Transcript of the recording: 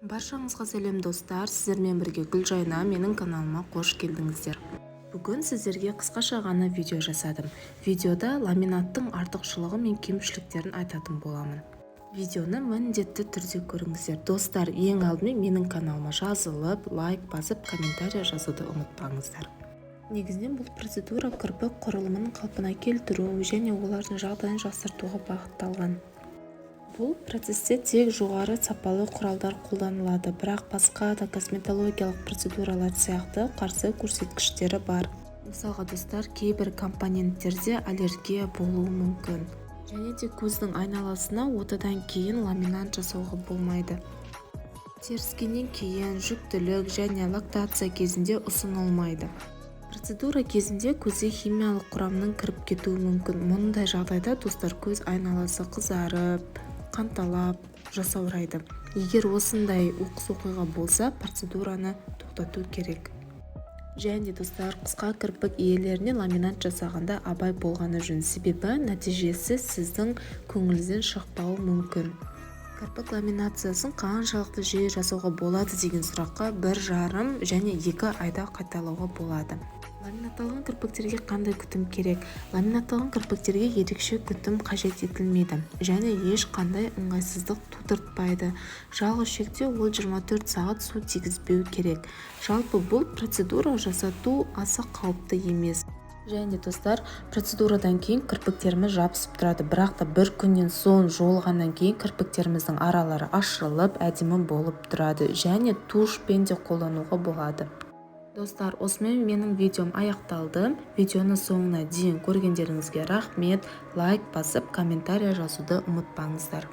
Баршаңызға сәлем достар, сіздермен бірге Гүлжайна, менің каналыма қош келдіңіздер. Бүгін сіздерге қысқаша ғана видео жасадым. Видеода ламинаттың артықшылығы мен кемшіліктерін айтатын боламын. Видеоны міндетті түрде көріңіздер. Достар, ең алдымен менің каналыма жазылып, лайк басып, комментарий жазуды ұмытпаңыздар. Негізінен бұл процедура кірпік құрылымын қалпына келтіру және олардың жағдайын жақсартуға бағытталған. Бұл процесте тек жоғары сапалы құралдар қолданылады, бірақ басқа да косметологиялық процедуралар сияқты қарсы көрсеткіштері бар. Мысалға достар, кейбір компоненттерде аллергия болуы мүмкін. Және де көздің айналасына отадан кейін ламинат жасауға болмайды. Теріскеннен кейін жүктілік және лактация кезінде ұсынылмайды. Процедура кезінде көзге химиялық құрамның кіріп кетуі мүмкін. Мұндай жағдайда достар, көз айналасы қызарып, қанталап, жасаурайды. Егер осындай оқыс оқиға болса, процедураны тоқтату керек. Және достар, қысқа кірпік иелеріне ламинат жасағанда абай болғаны жөн, себебі нәтижесі сіздің көңіліңізден шықпауы мүмкін. Кірпік ламинациясын қаншалықты жиі жасауға болады деген сұраққа 1,5 және 2 айда қайталауға болады. Ламинатталған кірпіктерге қандай күтім керек? Ламинатталған кірпіктерге ерекше күтім қажет етілмейді және ешқандай ыңғайсыздық тудыртпайды. Жалғыз шектеу ол 24 сағат су тигізбеу керек. Жалпы бұл процедура жасату аса қауіпті емес. Және достар, процедурадан кейін кірпіктеріміз жабысып тұрады, бірақ та бір күннен соң жуылғаннан кейін кірпіктеріміздің аралары ашылып, әдемі болып тұрады және тушпен де қолдануға болады. Достар, осымен менің видеом аяқталды. Видеоны соңына дейін көргендеріңізге рахмет. Лайк басып, комментарий жазуды ұмытпаңыздар.